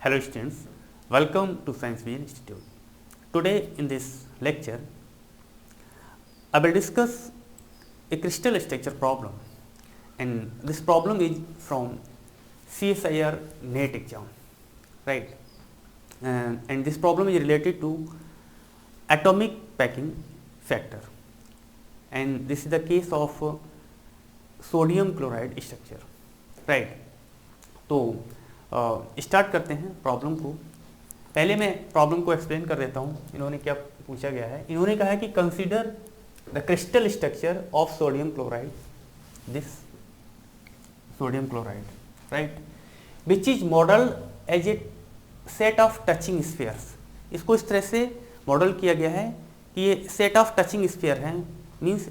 Hello students, welcome to Science Vision Institute. Today in this lecture, I will discuss a crystal structure problem, and this problem is from CSIR NET exam, right? And this problem is related to atomic packing factor, and this is the case of sodium chloride structure, right. तो start करते हैं problem को। पहले मैं problem को explain कर देता हूँ। इन्होंने क्या पूछा गया है, इन्होंने कहा है कि consider the crystal structure of sodium chloride, this sodium chloride, right, which is model as a set of touching spheres. इसको इस तरह से मॉडल किया गया है कि ये सेट ऑफ टचिंग स्फीयर हैं, means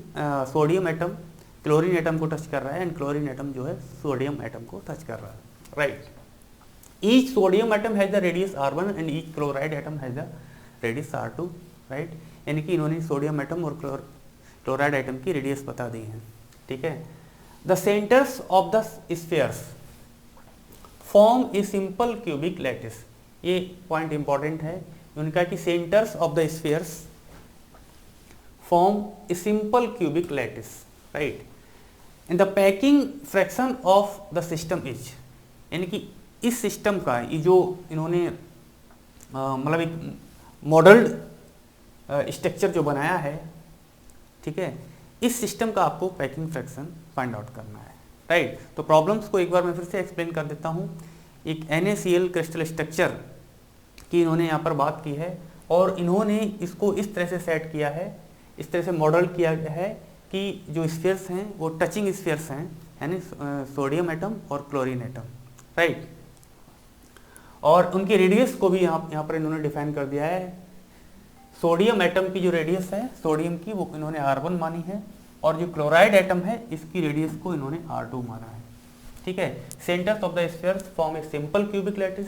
sodium atom chlorine atom को टच कर रहा है एंड क्लोरीन एटम जो है सोडियम एटम को टच कर रहा है, right. Each sodium atom has the radius R1 and each chloride atom has the radius R2, right. यानी कि इन्होंने सोडियम एटम और क्लोराइड एटम की रेडियस बता दी है, ठीक है। The centres of the spheres form a simple cubic lattice. ये पॉइंट इंपॉर्टेंट है। उन्होंने कहा कि centres of the spheres form a simple cubic lattice, right, and the packing fraction of the system is, यानी कि इस सिस्टम का ये जो इन्होंने मतलब एक मॉडल्ड स्ट्रक्चर जो बनाया है, ठीक है, इस सिस्टम का आपको पैकिंग फ्रैक्शन फाइंड आउट करना है, राइट। तो प्रॉब्लम्स को एक बार मैं फिर से एक्सप्लेन कर देता हूँ। एक NaCl क्रिस्टल स्ट्रक्चर की इन्होंने यहाँ पर बात की है और इन्होंने इसको इस तरह से सेट किया है, इस तरह से मॉडल किया गया है कि जो स्फीयर्स हैं वो टचिंग स्फीयर्स हैं, यानी सोडियम एटम और क्लोरीन एटम, राइट। और उनकी रेडियस को भी यहाँ पर इन्होंने डिफाइन कर दिया है। सोडियम एटम की जो रेडियस है सोडियम की, वो इन्होंने R1 मानी है, और जो क्लोराइड एटम है इसकी रेडियस को इन्होंने R2 माना है, ठीक है। Centres of the spheres form a simple cubic lattice,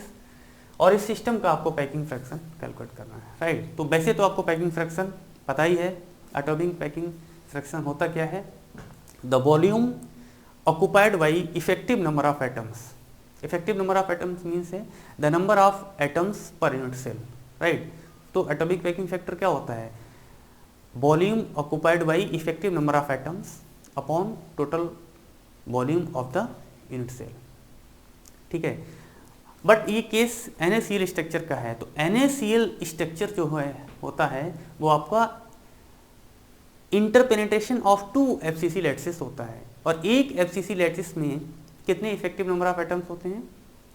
और इस सिस्टम का आपको पैकिंग फ्रैक्शन कैलकुलेट करना है, राइट। तो वैसे तो आपको पैकिंग फ्रैक्शन पता ही है। एटॉमिक पैकिंग फ्रैक्शन होता क्या है, the volume occupied by effective number of atoms. Effective number of atoms means है the number of atoms per unit cell, right. तो एटॉमिक पैकिंग फैक्टर क्या होता है, volume occupied by effective number of atoms upon total volume of the unit cell, ठीक है। But ये case NaCl structure का है, तो NaCl स्ट्रक्चर जो है होता है वो आपका इंटरपेनिट्रेशन ऑफ 2 FCC लैटिसेस होता है, और एक FCC लैटिस में कितने इफेक्टिव नंबर ऑफ एटम्स होते हैं,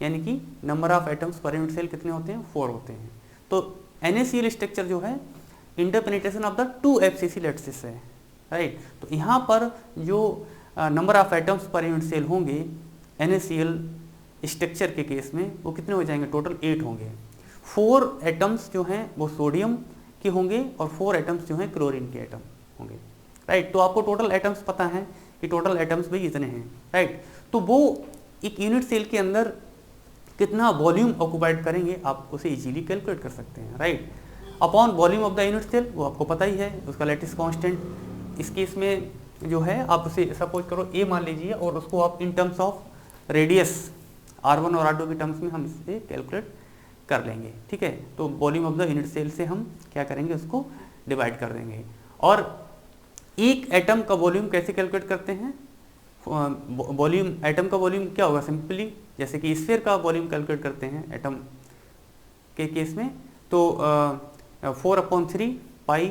यानी कि number of atoms per unit cell कितने होते हैं, 4 होते हैं। तो NaCl स्ट्रक्चर जो है interpenetration of the 2 FCC lattices है, राइट। तो यहाँ पर जो number of atoms per unit cell होंगे NaCl स्ट्रक्चर के केस में वो कितने हो जाएंगे, टोटल 8 होंगे। 4 एटम्स जो हैं वो सोडियम के होंगे और 4 एटम्स जो हैं क्लोरीन के एटम होंगे, राइट। तो आपको टोटल एटम्स पता है कि टोटल एटम्स भी इतने हैं, राइट। तो वो एक यूनिट सेल के अंदर कितना वॉल्यूम ऑक्युपाइड करेंगे आप उसे इजीली कैलकुलेट कर सकते हैं, right. Upon volume of the unit cell, वो आपको पता ही है, उसका लैटिस कांस्टेंट इस केस में जो है आप उसे सपोज करो A मान लीजिए, और उसको आप in terms of radius R1 और R2 के टर्म्स में हम इसे कैलकुलेट कर लेंगे, ठीक है। तो volume of the unit cell से हम क्या करेंगे, उसको डिवाइड कर देंगे। और एक एटम का वॉल्यूम कैसे कैलकुलेट करते हैं, वॉल्यूम एटम का वॉल्यूम क्या होगा, सिंपली जैसे कि स्फीयर का वॉल्यूम कैलकुलेट करते हैं एटम के केस में, तो 4/3 पाई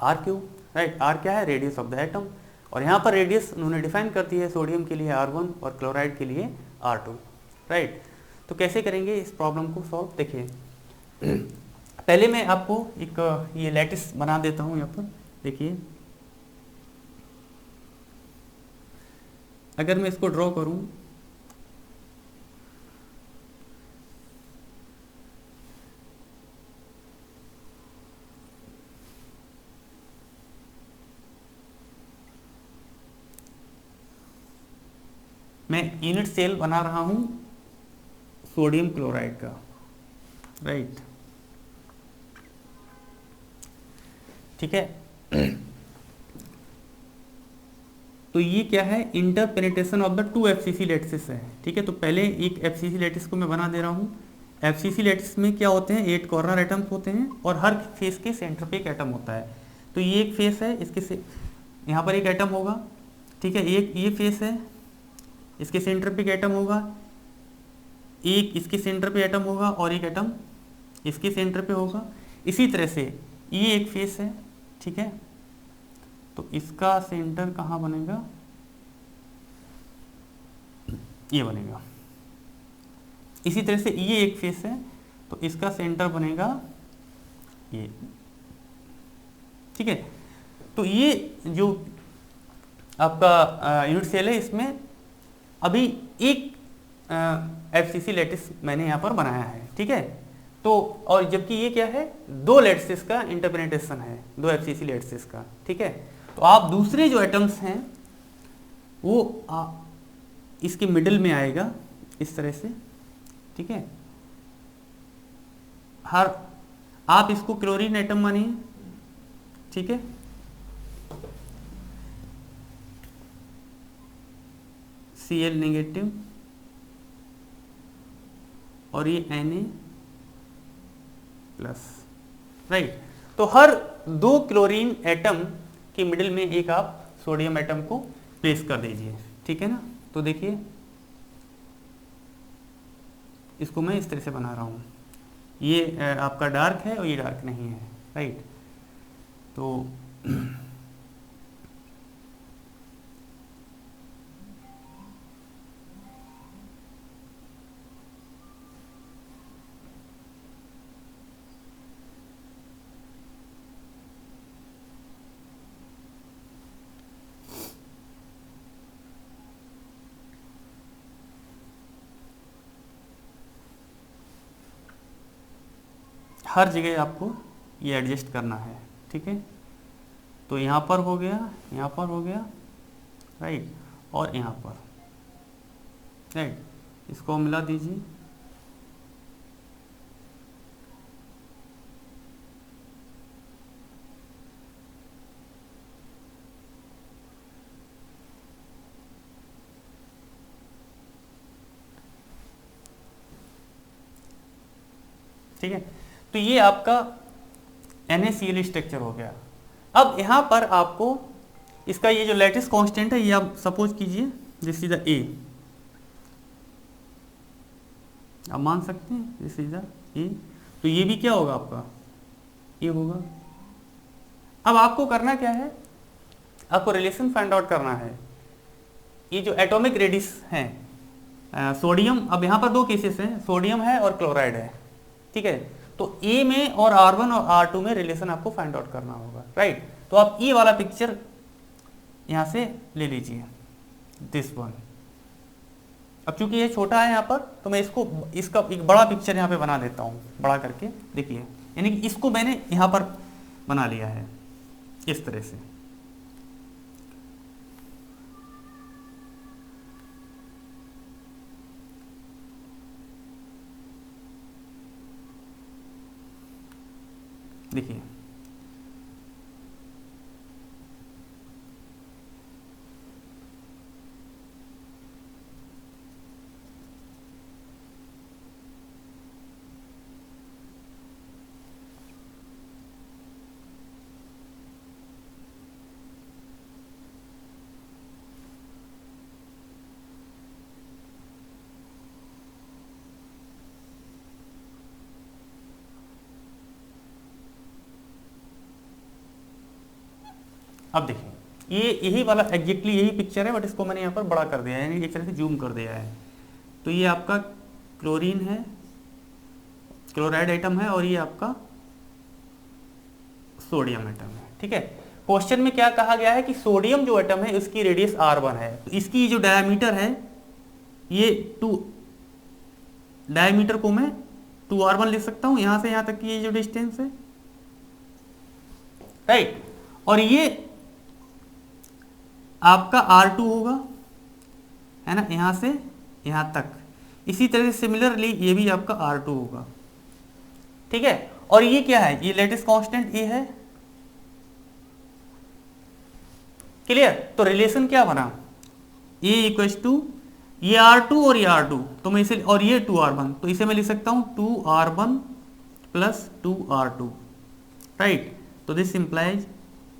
R3, राइट। R क्या है, रेडियस ऑफ द एटम, और यहाँ पर रेडियस उन्होंने डिफाइन कर दी है सोडियम के लिए R1 और क्लोराइड के लिए R2, राइट। तो कैसे करेंगे इस प्रॉब्लम को सॉल्व, देखिए। पहले मैं आपको एक ये लैटिस बना देता हूँ यहाँ पर, देखिए। अगर मैं इसको ड्रॉ करूं, मैं यूनिट सेल बना रहा हूं सोडियम क्लोराइड का, राइट, ठीक है। तो ये क्या है, interpenetration of the 2 FCC lattices है, ठीक है। तो पहले एक FCC लैटिस को मैं बना दे रहा हूँ एफसीसी लैटिस में क्या होते हैं, 8 कॉर्नर एटम्स होते हैं और हर फेस के सेंटर पे एक एटम होता है। तो ये एक फेस है, इसके से यहाँ पर एक एटम होगा, ठीक है। एक ये फेस है, इसके सेंटर पे एक एटम होगा, एक इसके सेंटर पे एटम होगा और एक एटम इसके सेंटर पे होगा। इसी तरह से ये एक फेस है, ठीक है, तो इसका सेंटर कहाँ बनेगा, ये बनेगा। इसी तरह से ये एक फेस है, तो इसका सेंटर बनेगा ये, ठीक है। तो ये जो आपका यूनिट सेल है, इसमें अभी एक एफसीसी लैटिस मैंने यहाँ पर बनाया है, ठीक है। तो और जबकि ये क्या है, 2 लैटिसेस का इंटरपेनिट्रेशन है, 2 एफसीसी लैटिसेस का, ठीक है। तो आप दूसरे जो एटम्स हैं वो इसके मिडिल में आएगा इस तरह से, ठीक है। हर आप इसको क्लोरीन एटम मानिए, ठीक है। Cl नेगेटिव और ये Na प्लस, राइट। तो हर 2 क्लोरीन एटम के मिडिल में एक आप सोडियम एटम को प्लेस कर दीजिए, ठीक है ना। तो देखिए इसको मैं इस तरह से बना रहा हूँ, ये आपका डार्क है और ये डार्क नहीं है, राइट। तो हर जगह आपको ये एडजस्ट करना है, ठीक है। तो यहाँ पर हो गया, यहाँ पर हो गया, राइट, और यहाँ पर, राइट। इसको मिला दीजिए, ठीक है। तो ये आपका NaCl स्ट्रक्चर हो गया। अब यहाँ पर आपको इसका ये जो लैटिस कांस्टेंट है, ये आप सपोज कीजिए दिस इज द A, आप मान सकते हैं दिस इज द A। तो ये भी क्या होगा आपका, ये होगा। अब आपको करना क्या है, आपको रिलेशन फाइंड आउट करना है। ये जो एटॉमिक रेडियस है सोडियम, अब यहाँ पर 2 केसेस हैं, सोडियम है और क्लोराइड है, ठीक है। तो A में और R1 और R2 में रिलेशन आपको फाइंड आउट करना होगा, राइट। तो आप ये वाला पिक्चर यहाँ से ले लीजिए, दिस वन। अब चूंकि ये छोटा है यहाँ पर, तो मैं इसका एक बड़ा पिक्चर यहाँ पे बना देता हूँ, बड़ा करके देखिए, यानी कि इसको मैंने यहाँ पर बना लिया है इस तरह से। देखिए अब देखिए ये यही वाला एग्जैक्टली यही पिक्चर है, बट इसको मैंने यहाँ पर बड़ा कर दिया है, यानी एक तरह से जूम कर दिया है। तो ये आपका क्लोरीन है, क्लोराइड एटम है, और ये आपका सोडियम एटम है, ठीक है। क्वेश्चन में क्या कहा गया है कि सोडियम जो एटम है उसकी रेडियस R1 है, तो इसकी जो डायमीटर है ये 2, डायमीटर को मैं 2R1 लिख सकता हूँ, यहां से यहां तक की ये जो डिस्टेंस है, राइट। और ये आपका R2 होगा, है ना, यहां से यहां तक। इसी तरह से सिमिलरली ये भी आपका R2 होगा, ठीक है। और ये क्या है, ये लैटिस कांस्टेंट A है, क्लियर। तो रिलेशन क्या बना, A इक्वल्स टू ये R2 और ये R2, तो मैं इसे, और ये 2R1, तो इसे मैं लिख सकता हूं 2R1 प्लस 2R2, राइट। तो दिस इंप्लाइज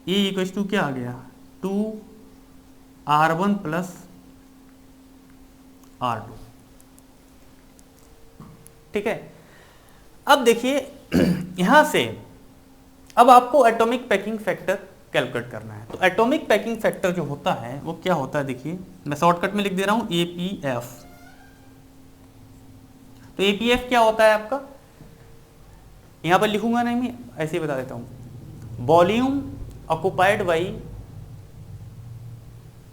ये इक्वल टू क्या आ गया, 2R1 प्लस R2, ठीक है। अब देखिए यहां से अब आपको एटॉमिक पैकिंग फैक्टर कैलकुलेट करना है। तो एटॉमिक पैकिंग फैक्टर जो होता है वो क्या होता है, देखिए मैं शॉर्टकट में लिख दे रहा हूं APF। तो APF क्या होता है आपका, यहां पर लिखूंगा नहीं, मैं ऐसे ही बता देता हूं, volume occupied by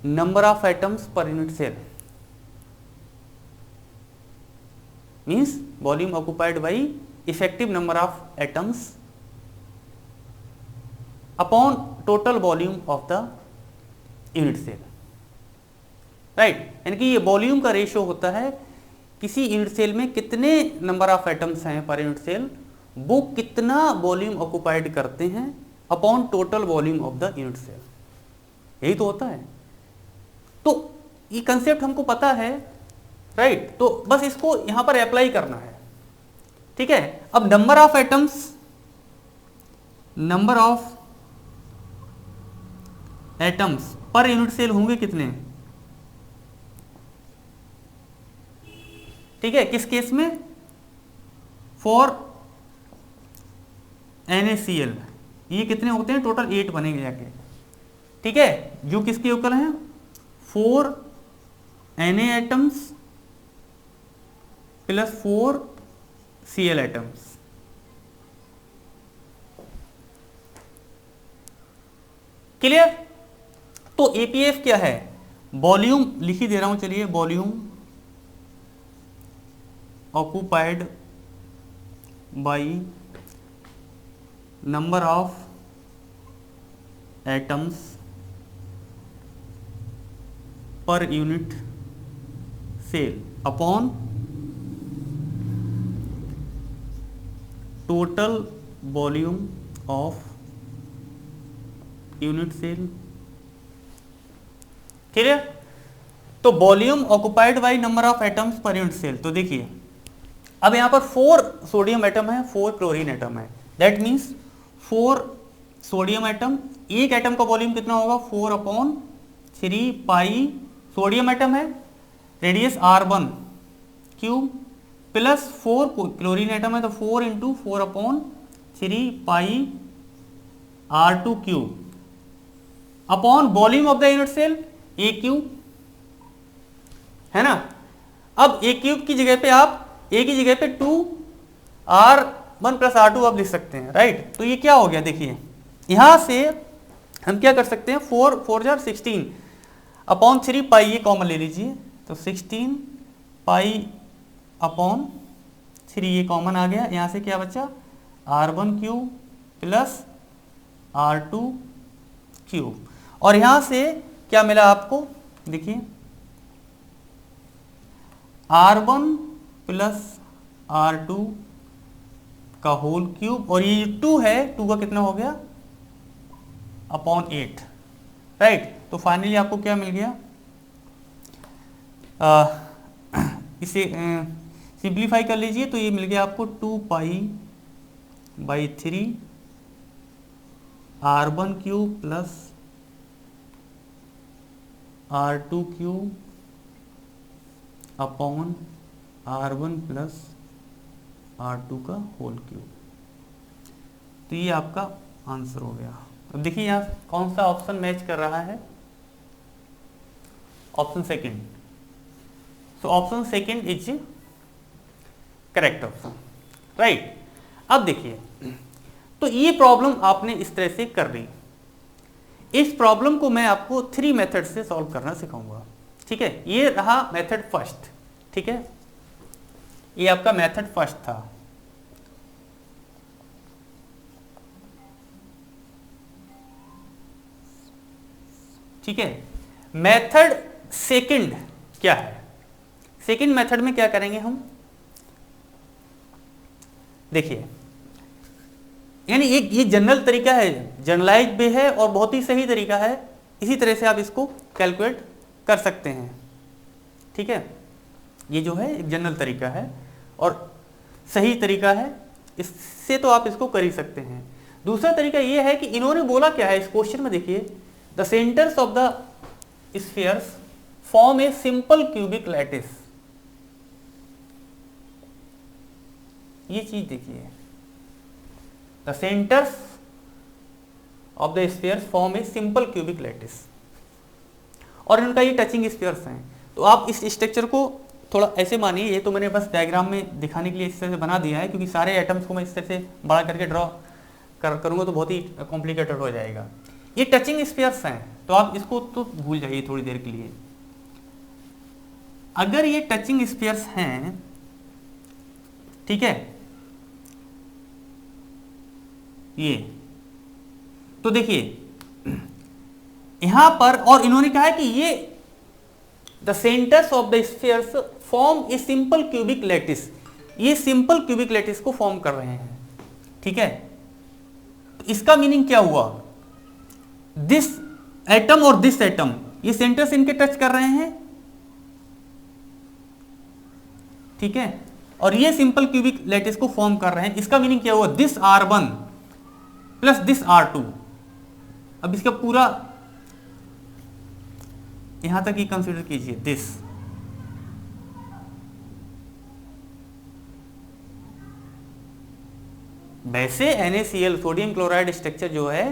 number of atoms per unit cell, means volume occupied by effective number of atoms upon total volume of the unit cell, right. यानी कि ये वॉल्यूम का रेशियो होता है किसी यूनिट सेल में कितने नंबर ऑफ एटम्स हैं पर यूनिट सेल, वो कितना वॉल्यूम ऑक्युपाइड करते हैं upon total volume of the unit cell, यही तो होता है। तो ये कंसेप्ट हमको पता है, राइट। तो बस इसको यहां पर अप्लाई करना है, ठीक है। अब number of atoms, number of atoms per unit cell होंगे कितने, ठीक है। किस केस में, फॉर NaCl ये कितने होते हैं, टोटल 8 बनेंगे जाके, ठीक है। जो किसके इक्वल हैं, 4 Na atoms plus 4 Cl atoms, clear. तो APF क्या है, वॉल्यूम लिख ही दे रहा हूं, चलिए, volume occupied by number of atoms per unit cell upon total volume of unit cell, clear. तो volume occupied by number of atoms per unit cell, तो देखिए अब यहां पर 4 सोडियम एटम है, 4 क्लोरीन एटम है, दैट मीन्स 4 सोडियम एटम, एक atom का वॉल्यूम कितना होगा, 4/3 पाई, सोडियम एटम है, radius R1 cube, plus 4 chlorine atom है, तो 4 × 4/3 pi R2 cube upon volume of the unit cell A cube, है ना। अब A क्यूब की जगह पे आप A की जगह पे 2R1 प्लस R2 आप लिख सकते हैं, राइट। तो ये क्या हो गया, देखिए यहां से हम क्या कर सकते हैं, 4 4 जार 16 अपॉन 3 पाई, ये कॉमन ले लीजिए, तो 16 पाई अपॉन 3 ये कॉमन आ गया, यहां से क्या बचा, R1 cube plus R2 cube, और यहां से क्या मिला आपको, देखिए R1 प्लस R2 का होल क्यूब, और ये 2 है, 2 का कितना हो गया, अपॉन 8, राइट। तो फाइनली आपको क्या मिल गया, इसे सिंप्लीफाई कर लीजिए, तो ये मिल गया आपको 2 pi by 3 R1 cube plus R2 cube upon R1 plus R2 का होल क्यूब। तो ये आपका आंसर हो गया। अब देखिए यहाँ कौन सा ऑप्शन मैच कर रहा है, option second. So option second is correct option, right. अब देखिए, तो ये प्रॉब्लम आपने इस तरह से कर ली। इस प्रॉब्लम को मैं आपको 3 मेथड से सॉल्व करना सिखाऊंगा, ठीक है। ये रहा मेथड फर्स्ट, ठीक है, ये आपका मेथड फर्स्ट था। ठीक है। मेथड सेकंड क्या है, सेकंड मेथड में क्या करेंगे हम, देखिए, यानी ये जनरल तरीका है, जनरलाइज भी है और बहुत ही सही तरीका है, इसी तरह से आप इसको कैलकुलेट कर सकते हैं, ठीक है। ये जो है एक जनरल तरीका है और सही तरीका है, इससे तो आप इसको कर ही सकते हैं। दूसरा तरीका ये है कि इन्होंने बोला क्या है इस क्वेश्चन में, देखिए the centres of the spheres form a simple cubic lattice. ये चीज देखिए, the centres of the spheres form a simple cubic lattice, और इनका ये टचिंग स्फीयर्स हैं। तो आप इस स्ट्रक्चर को थोड़ा ऐसे मानिए, ये तो मैंने बस डायग्राम में दिखाने के लिए इस तरह से बना दिया है, क्योंकि सारे एटम्स को मैं इस तरह से बड़ा करके ड्रॉ करूंगा तो बहुत ही कॉम्प्लिकेटेड हो जाएगा। ये टचिंग स्फीयर्स हैं, तो आप इसको तो भूल जाइए थोड़ी देर के लिए। अगर ये टचिंग स्फीयर्स हैं, ठीक है, ये तो देखिए यहां पर, और इन्होंने कहा है कि ये the centres of the spheres form a simple cubic lattice, ये सिंपल क्यूबिक लैटिस को फॉर्म कर रहे हैं, ठीक है। तो इसका मीनिंग क्या हुआ, दिस एटम और दिस एटम, ये सेंटर्स इनके टच कर रहे हैं, ठीक है, और ये सिंपल क्यूबिक लैटिस को फॉर्म कर रहे हैं। इसका मीनिंग क्या हुआ, this R1 plus this R2। अब इसका पूरा यहां तक ही कंसीडर कीजिए, दिस वैसे NaCl सोडियम क्लोराइड स्ट्रक्चर जो है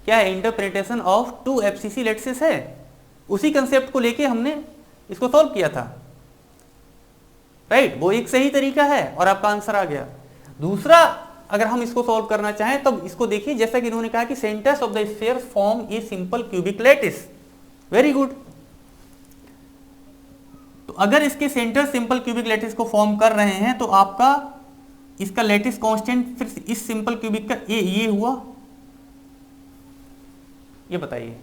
क्या है, इंटरप्रिटेशन ऑफ 2 FCC लैटिसेस है। उसी कंसेप्ट को लेके हमने इसको सॉल्व किया था, राइट। वो एक सही तरीका है और आपका आंसर आ गया। दूसरा, अगर हम इसको सॉल्व करना चाहें तब इसको देखिए, जैसा कि इन्होंने कहा कि centres of the sphere form a simple cubic lattice, very good. तो अगर इसके सेंटर सिंपल क्यूबिक लैटिस को फॉर्म कर रहे हैं तो आपका इसका लैटिस कांस्टेंट फिर इस सिंपल क्यूबिक का ये हुआ, ये बताइए।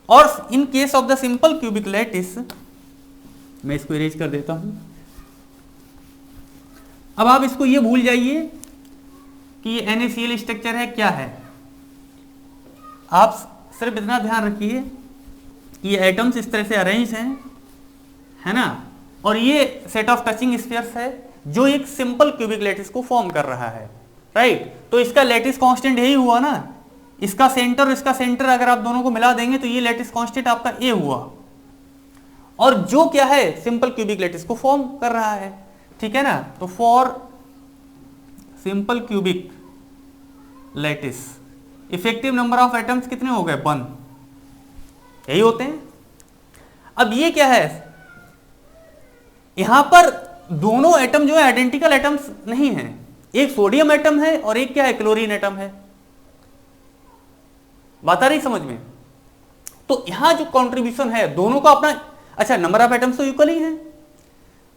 और in case of the simple cubic lattice, मैं इसको इरेज कर देता हूं। अब आप इसको ये भूल जाइए कि ये NaCl स्ट्रक्चर है क्या है। आप सिर्फ इतना ध्यान रखिए कि ये एटम्स इस तरह से अरेंज हैं, है ना, और ये सेट ऑफ टचिंग स्फीयर्स है जो एक सिंपल क्यूबिक लैटिस को फॉर्म कर रहा है, राइट। तो इसका लैटिस कांस्टेंट यही हुआ ना, इसका सेंटर और इसका सेंटर अगर आप दोनों को मिला देंगे तो ये लैटिस कांस्टेंट आपका ए हुआ, और जो क्या है सिंपल क्यूबिक लैटिस को फॉर्म कर रहा है, ठीक है ना। तो for simple cubic lattice effective number of atoms कितने हो गए, 1, यही होते हैं। अब ये क्या है, यहां पर दोनों एटम जो है आइडेंटिकल एटम्स नहीं है, एक सोडियम एटम है और एक क्या है, क्लोरीन एटम है। बात आ रही समझ में। तो यहां जो कंट्रीब्यूशन है दोनों का अपना, अच्छा नंबर ऑफ एटम्स तो इक्वल ही है,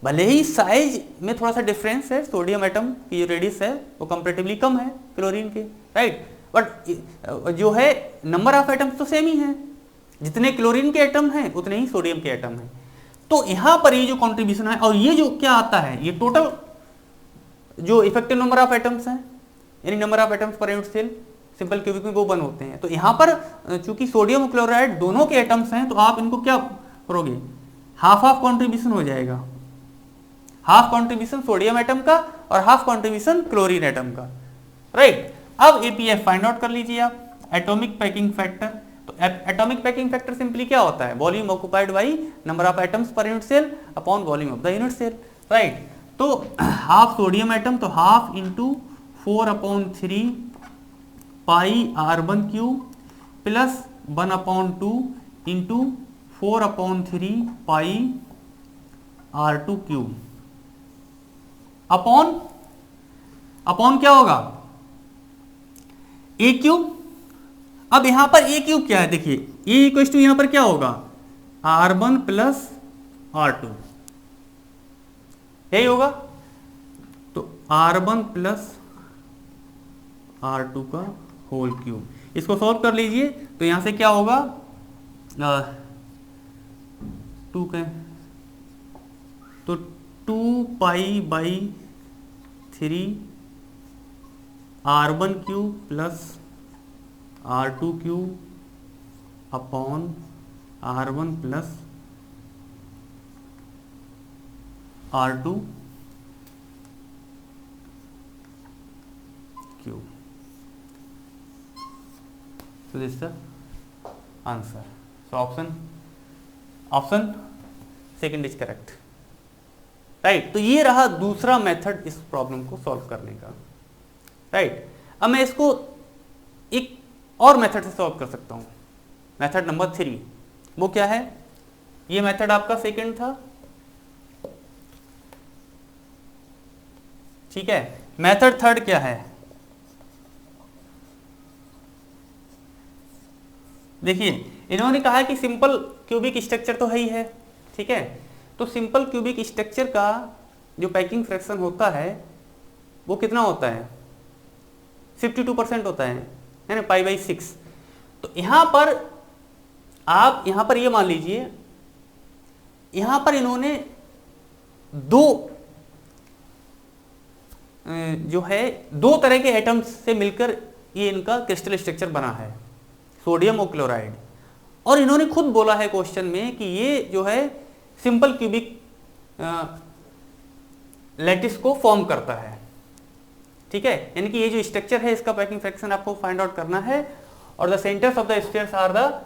भले ही साइज में थोड़ा सा डिफरेंस है, सोडियम एटम की जो रेडियस है वो कंपैरेटिवली कम है क्लोरीन के, राइट, बट जो है नंबर ऑफ एटम्स तो सेम ही है, जितने क्लोरीन के एटम हैं उतने ही सोडियम के एटम हैं। तो यहां पर ये जो कंट्रीब्यूशन है, और ये जो क्या आता है, ये टोटल जो इफेक्टिव नंबर ऑफ एटम्स हैं, यानी number of atoms per unit cell simple cubic में वो 1 होते हैं। तो यहां पर चूंकि सोडियम और क्लोराइड दोनों के एटम्स हैं तो आप इनको क्या करोगे, हाफ हाफ कॉन्ट्रीब्यूशन हो जाएगा, हाफ कॉन्ट्रीब्यूशन सोडियम एटम का और हाफ कॉन्ट्रीब्यूशन क्लोरीन एटम का, राइट। अब APF फाइंड आउट कर लीजिए आप, एटॉमिक पैकिंग फैक्टर। तो एटॉमिक पैकिंग फैक्टर सिंपली क्या होता है, volume occupied by number of atoms per unit cell upon volume of the unit cell, right. तो हाफ सोडियम एटम, तो half into 4/3 pi R1 cube plus 1/2 into 4/3 pi R2 cube upon क्या होगा, ए cube. अब यहां पर ए cube क्या है, देखिए ए इक्वल टू यहां पर क्या होगा, R1 प्लस R2, यही होगा। तो R1 प्लस R2 का होल क्यूब, इसको सॉल्व कर लीजिए। तो यहां से क्या होगा, 2 का, तो 2 pi by 3 R1 cube plus R2 cube upon R1 plus R2 cube. So this is the answer. So option second is correct. Right. तो ये रहा दूसरा मेथड इस प्रॉब्लम को सॉल्व करने का। राइट। अब मैं इसको एक और मेथड से सॉल्व कर सकता हूं, मेथड नंबर 3। वो क्या है? ये मेथड आपका सेकंड था, ठीक है। मेथड थर्ड क्या है? देखिए, इन्होंने कहा कि सिंपल क्यूबिक स्ट्रक्चर तो है ही है, ठीक है। तो सिंपल क्यूबिक स्ट्रक्चर का जो पैकिंग फ्रैक्शन होता है वो कितना होता है? 52% होता है ना, π/6। तो यहां पर आप यहां पर ये मान लीजिए, यहां पर इन्होंने दो तरह के एटम्स से मिलकर ये इनका क्रिस्टल स्ट्रक्चर बना है, सोडियम और क्लोराइड। और इन्होंने खुद बोला है क्वेश्चन में कि ये जो है सिंपल क्यूबिक लैटिस को फॉर्म करता है, ठीक है। यानी कि ये जो स्ट्रक्चर है इसका पैकिंग फ्रैक्शन आपको फाइंड आउट करना है, और the centres of the spheres are the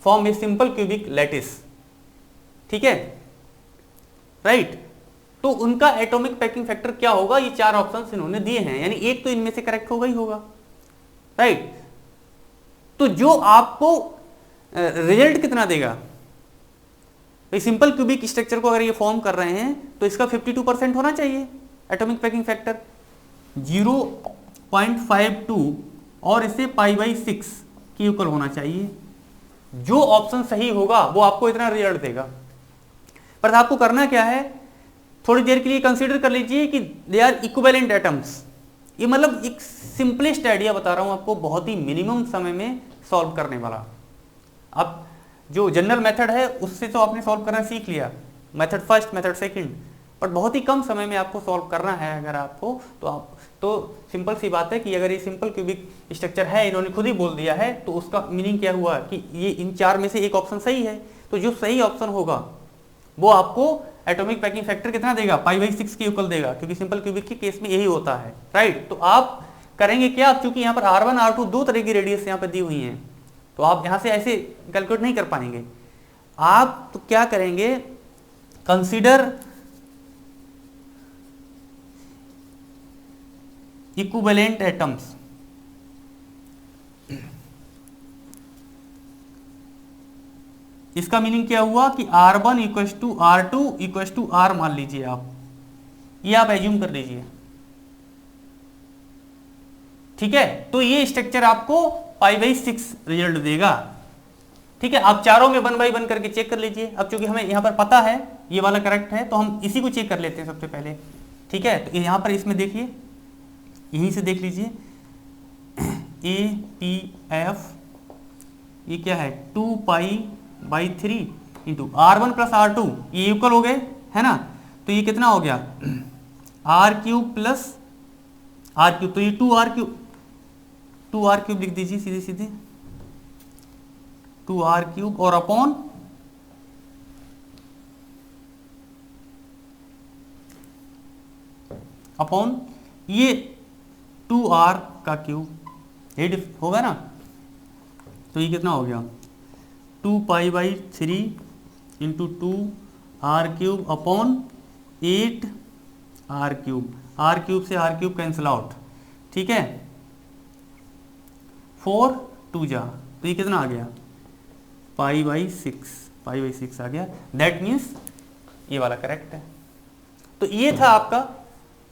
form a simple cubic lattice, ठीक है। राइट। तो उनका एटॉमिक पैकिंग फैक्टर क्या होगा? ये 4 ऑप्शंस इन्होंने दिए हैं, यानी एक तो इनमें से करेक्ट होगा ही होगा। राइट। तो जो आपको रिजल्ट कितना देगा? भाई सिंपल क्यूबिक स्ट्रक्चर को अगर ये फॉर्म कर रहे हैं तो इसका 52% होना चाहिए एटॉमिक पैकिंग फैक्टर, 0.52 और इसे π/6 के इक्वल होना चाहिए। जो ऑप्शन सही होगा वो आपको इतना रिजल्ट देगा। पर आपको करना क्या है, थोड़ी देर के लिए कंसीडर कर लीजिए कि दे आर इक्विवेलेंट एटम्स। ये मतलब एक सिंपलेस्ट आइडिया बता रहा हूं आपको, बहुत ही मिनिमम समय में सॉल्व करने वाला। अब जो जनरल मेथड है उससे तो आपने सॉल्व करना सीख लिया, मेथड फर्स्ट, मेथड सेकंड, पर बहुत ही कम समय में आपको सॉल्व करना है अगर आपको, तो सिंपल सी बात है कि अगर ये सिंपल क्यूबिक स्ट्रक्चर है, इन्होंने खुद ही बोल दिया है, तो उसका मीनिंग क्या हुआ कि ये इन 4 में से एक ऑप्शन सही है। तो जो सही ऑप्शन होगा वो आपको एटॉमिक पैकिंग फैक्टर कितना देगा? π/6 के इक्वल देगा, क्योंकि सिंपल क्यूबिक के केस में यही होता है। राइट। तो आप करेंगे क्या? चूंकि यहाँ पर R1 R2 दो तरह की रेडियस यहाँ पर दी हुई हैं, तो आप यहां से ऐसे कैलकुलेट नहीं कर पाएंगे। आप तो क्या करेंगे, कंसीडर इक्विवेलेंट एटम्स। इसका मीनिंग क्या हुआ कि R1 = R2 = R मान लीजिए आप, ये आप एज्यूम कर लीजिए, ठीक है। तो ये स्ट्रक्चर आपको π/6 रिजल्ट देगा, ठीक है। आप चारों में 1 by 1 करके चेक कर लीजिए। अब चूंकि हमें यहाँ पर पता है ये वाला करेक्ट है, तो हम इसी को चेक कर लेते हैं सबसे पहले, ठीक है। तो यहाँ पर इसमें देखिए, यहीं से देख लीजिए, APF ये क्या है? 2π/3 इंटू R1 + R2, ये इक्वल हो गए, है ना। तो ये कितना हो गया? R³ + R³, तो ये 2R³ लिख दीजिए सीधे सीधे, 2R³ और अपॉन ये 2R³ ये होगा ना। तो ये कितना हो गया? 2π/3 into 2R³ upon 8R³, R³ से R³ कैंसिल आउट, ठीक है। 4 2 जा, तो ये कितना आ गया? π/6 आ गया। दैट मीन्स ये वाला करेक्ट है। तो ये था आपका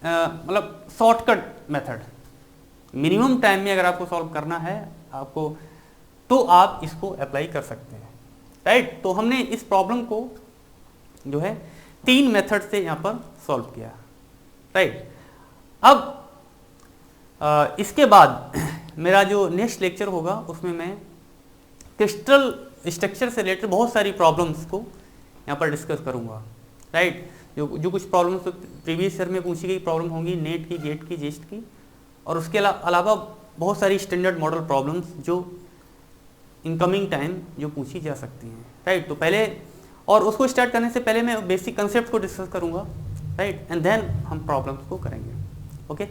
मतलब शॉर्टकट मेथड। मिनिमम टाइम में अगर आपको सॉल्व करना है आपको, तो आप इसको अप्लाई कर सकते हैं। राइट। तो हमने इस प्रॉब्लम को जो है 3 मेथड से यहाँ पर सॉल्व किया। राइट। अब इसके बाद मेरा जो नेक्स्ट लेक्चर होगा उसमें मैं क्रिस्टल स्ट्रक्चर से रिलेटेड बहुत सारी प्रॉब्लम्स को यहाँ पर डिस्कस करूँगा। राइट। जो कुछ प्रॉब्लम्स तो प्रीवियस ईयर में पूछी गई प्रॉब्लम होंगी, नेट की, गेट की, जेस्ट की, और उसके अलावा बहुत सारी स्टैंडर्ड मॉडल प्रॉब्लम्स जो इनकमिंग टाइम जो पूछी जा सकती हैं। राइट। तो पहले, और उसको स्टार्ट करने से पहले मैं बेसिक कंसेप्ट को डिस्कस करूँगा। राइट, एंड देन हम प्रॉब्लम्स को करेंगे. ओके